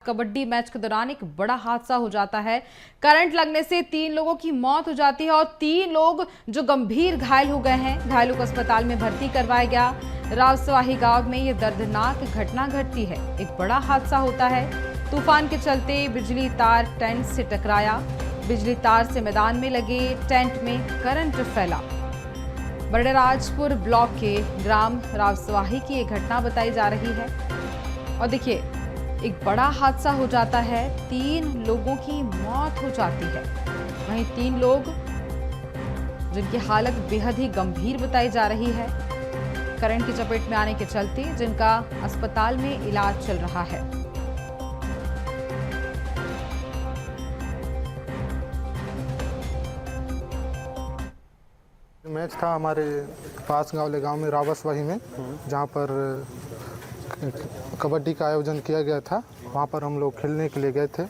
Kabaddi match के दौरान एक बड़ा हादसा हो जाता है। करंट लगने से 3 लोगों की मौत हो जाती है और 3 लोग जो गंभीर घायल हो गए हैं। घायलों को अस्पताल में भर्ती करवाया गया। रावसवाही गांव में ये दर्दनाक घटना घटती है। एक बड़ा हादसा होता है। तूफान के चलते बिजली तार टेंट से टकराया। बिजली तार से मैदान में लगे टेंट में करंट फैला। बड़ेराजपुर ब्लॉक के ग्राम रावसवाही की ये घटना बताई जा रही है। और देखिए, एक बड़ा हादसा हो जाता है। 3 लोगों की मौत हो जाती है। वहीं 3 लोग जिनकी हालत बेहद ही गंभीर बताई जा रही है। करंट की चपेट में आने के चलते जिनका अस्पताल में इलाज चल रहा है। मैच था हमारे पास गांव में रावसवाही में, जहां पर कबड्डी का आयोजन किया गया था। वहाँ पर हम लोग खेलने के लिए गए थे।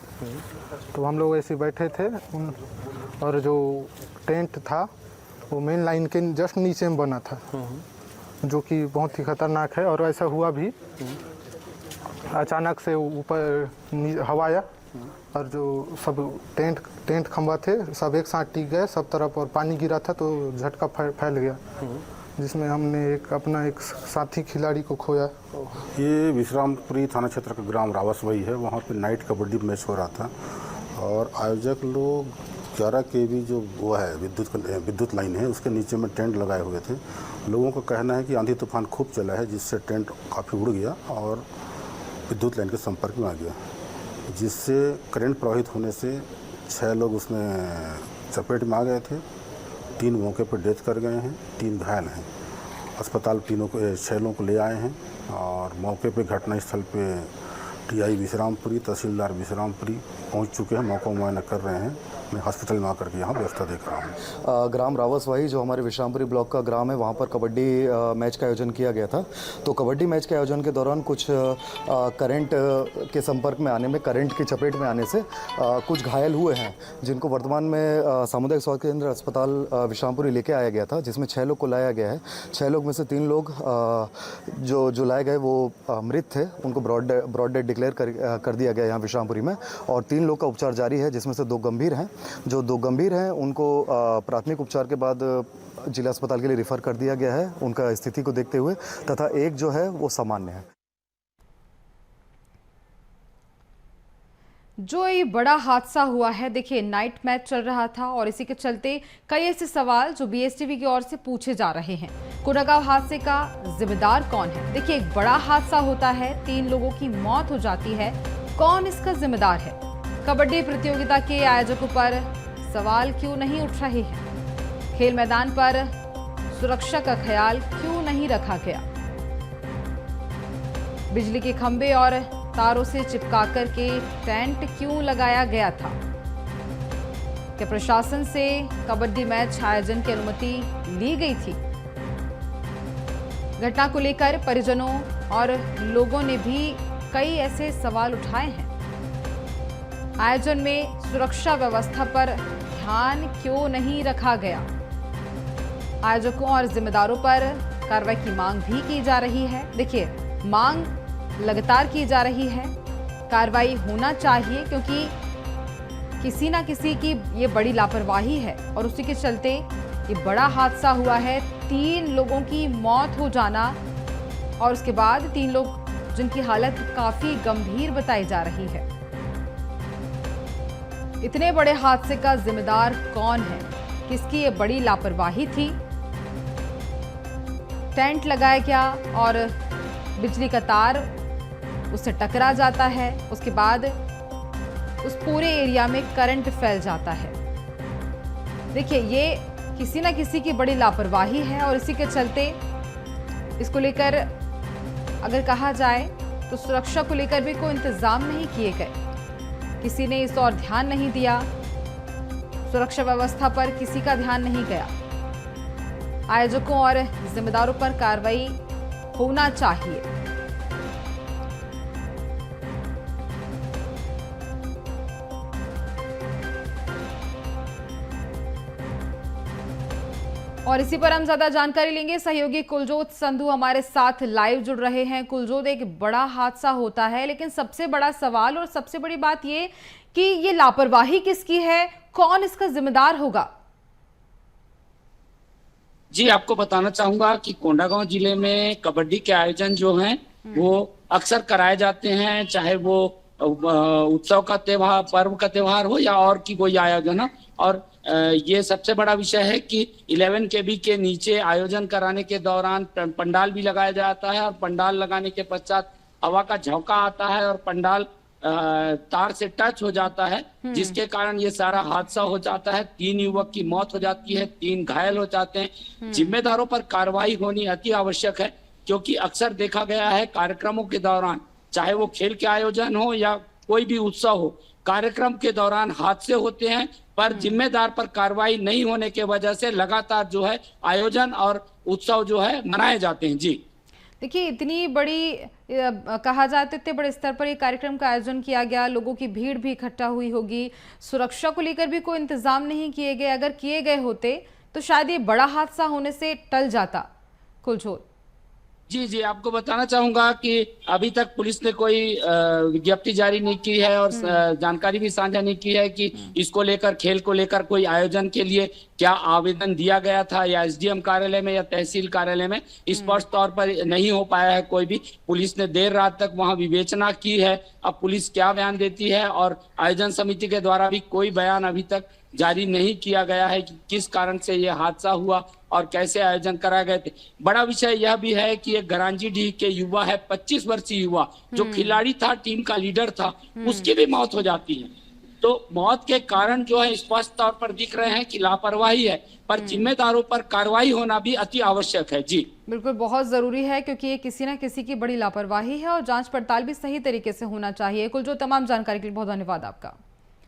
तो हम लोग ऐसे बैठे थे और जो टेंट था वो मेन लाइन के जस्ट नीचे में बना था, जो कि बहुत ही खतरनाक है। और ऐसा हुआ भी, अचानक से ऊपर हवा आया और जो सब टेंट खंभा थे सब एक साथ टिक गए सब तरफ, और पानी गिरा था तो झटका फैल गया, जिसमें हमने अपना एक साथी खिलाड़ी को खोया। ये विश्रामपुरी थाना क्षेत्र का ग्राम रावसवाही है। वहाँ पे नाइट कबड्डी मैच हो रहा था और आयोजक लोग 11 kV जो वो है विद्युत लाइन है, उसके नीचे में टेंट लगाए हुए थे। लोगों का कहना है कि आंधी तूफान खूब चला है, जिससे टेंट काफ़ी उड़ गया और विद्युत लाइन के संपर्क में आ गया, जिससे करंट प्रवाहित होने से 6 लोग उसमें चपेट में आ गए थे। 3 मौके पर डेथ कर गए हैं, 3 घायल हैं। अस्पताल 6 लोगों को ले आए हैं और मौके पे घटनास्थल पे TI विश्रामपुरी, तहसीलदार विश्रामपुरी पहुंच चुके हैं। मौका मुआयना कर रहे हैं। मैं हॉस्पिटल में आकर के यहाँ व्यवस्था देख रहा हूँ। ग्राम रावसवाही जो हमारे विश्रामपुरी ब्लॉक का ग्राम है, वहाँ पर कबड्डी मैच का आयोजन किया गया था। तो कबड्डी मैच के आयोजन के दौरान कुछ करंट के संपर्क में आने में, करंट की चपेट में आने से कुछ घायल हुए हैं, जिनको वर्तमान में सामुदायिक स्वास्थ्य केंद्र अस्पताल विश्रामपुरी लेके आया गया था, जिसमें 6 लोग को लाया गया है। 6 लोग में से 3 लोग जो लाए गए वो मृत थे। उनको ब्रॉड डेड डिक्लेयर कर दिया गया यहाँ विश्रामपुरी में, और 3 लोग का उपचार जारी है, जिसमें से 2 गंभीर हैं। जो 2 गंभीर हैं उनको प्राथमिक उपचार के बाद जिला अस्पताल के लिए रिफ़र कर दिया गया है, उनका स्थिति को देखते हुए, तथा एक जो है वो सामान्य है। जो ये बड़ा हादसा हुआ है, देखिए नाइट मैच चल रहा था और इसी के चलते कई ऐसे सवाल जो BSTV की ओर से पूछे जा रहे हैं। कोंडागांव हादसे का जिम्मेदार कौन है? देखिए, एक बड़ा हादसा होता है, 3 लोगों की मौत हो जाती है। कौन इसका जिम्मेदार है? कबड्डी प्रतियोगिता के आयोजकों पर सवाल क्यों नहीं उठ रहे हैं? खेल मैदान पर सुरक्षा का ख्याल क्यों नहीं रखा गया? बिजली के खंभे और तारों से चिपकाकर के टेंट क्यों लगाया गया था? क्या प्रशासन से कबड्डी मैच आयोजन की अनुमति ली गई थी? घटना को लेकर परिजनों और लोगों ने भी कई ऐसे सवाल उठाए हैं। आयोजन में सुरक्षा व्यवस्था पर ध्यान क्यों नहीं रखा गया? आयोजकों और जिम्मेदारों पर कार्रवाई की मांग भी की जा रही है। देखिए, मांग लगातार की जा रही है, कार्रवाई होना चाहिए, क्योंकि किसी ना किसी की ये बड़ी लापरवाही है और उसी के चलते ये बड़ा हादसा हुआ है। 3 लोगों की मौत हो जाना और उसके बाद 3 लोग जिनकी हालत काफी गंभीर बताई जा रही है। इतने बड़े हादसे का जिम्मेदार कौन है? किसकी ये बड़ी लापरवाही थी? टेंट लगाया गया और बिजली का तार उससे टकरा जाता है, उसके बाद उस पूरे एरिया में करंट फैल जाता है। देखिए, ये किसी ना किसी की बड़ी लापरवाही है और इसी के चलते इसको लेकर अगर कहा जाए तो सुरक्षा को लेकर भी कोई इंतजाम नहीं किए गए। किसी ने इस और ध्यान नहीं दिया। सुरक्षा व्यवस्था पर किसी का ध्यान नहीं गया। आयोजकों और जिम्मेदारों पर कार्रवाई होना चाहिए। और इसी पर हम ज्यादा जानकारी लेंगे। सहयोगी कुलजोत संधू हमारे साथ लाइव जुड़ रहे हैं। कुलजोत, एक बड़ा हादसा होता है, लेकिन सबसे बड़ा सवाल और सबसे बड़ी बात ये कि ये लापरवाही किसकी है, कौन इसका जिम्मेदार होगा? जी, आपको बताना चाहूंगा कि कोंडागांव जिले में कबड्डी के आयोजन जो हैं वो अक्सर कराए जाते हैं, चाहे वो उत्सव का त्योहार, पर्व का त्योहार हो या और की कोई आयोजन हो। और ये सबसे बड़ा विषय है कि 11 केबी के नीचे आयोजन कराने के दौरान पंडाल भी लगाया जाता है और पंडाल लगाने के पश्चात हवा का झोंका आता है और पंडाल तार से टच हो जाता है, जिसके कारण ये सारा हादसा हो जाता है। 3 युवक की मौत हो जाती है, 3 घायल हो जाते हैं। जिम्मेदारों पर कार्रवाई होनी अति आवश्यक है, क्योंकि अक्सर देखा गया है कार्यक्रमों के दौरान, चाहे वो खेल के आयोजन हो या कोई भी उत्सव हो, कार्यक्रम के दौरान हादसे होते हैं, पर जिम्मेदार पर कार्रवाई नहीं होने के वजह से लगातार जो है आयोजन और उत्सव जो है मनाए जाते हैं। जी देखिए, इतनी बड़ी कहा जाए तो इतने बड़े स्तर पर ये कार्यक्रम का आयोजन किया गया, लोगों की भीड़ भी इकट्ठा हुई होगी, सुरक्षा को लेकर भी कोई इंतजाम नहीं किए गए। अगर किए गए होते तो शायद ये बड़ा हादसा होने से टल जाता। कुलजोत जी, आपको बताना चाहूंगा कि अभी तक पुलिस ने कोई विज्ञप्ति जारी नहीं की है और जानकारी भी साझा नहीं की है कि इसको लेकर, खेल को लेकर कोई आयोजन के लिए क्या आवेदन दिया गया था या एसडीएम कार्यालय में या तहसील कार्यालय में। स्पष्ट तौर पर नहीं हो पाया है कोई भी। पुलिस ने देर रात तक वहां विवेचना की है। अब पुलिस क्या बयान देती है, और आयोजन समिति के द्वारा भी कोई बयान अभी तक जारी नहीं किया गया है कि किस कारण से यह हादसा हुआ और कैसे आयोजन कराए गए थे। बड़ा विषय यह भी है कि एक गरांजीडीह के युवा है, 25 वर्षीय युवा, जो खिलाड़ी था, टीम का लीडर था, उसकी भी मौत हो जाती है। तो मौत के कारण जो है स्पष्ट तौर पर दिख रहे हैं कि लापरवाही है, पर जिम्मेदारों पर कार्रवाई होना भी अति आवश्यक है। जी बिल्कुल, बहुत जरूरी है, क्योंकि ये किसी ना किसी की बड़ी लापरवाही है और जांच पड़ताल भी सही तरीके से होना चाहिए। कुलजोत, तमाम जानकारी के लिए बहुत धन्यवाद आपका।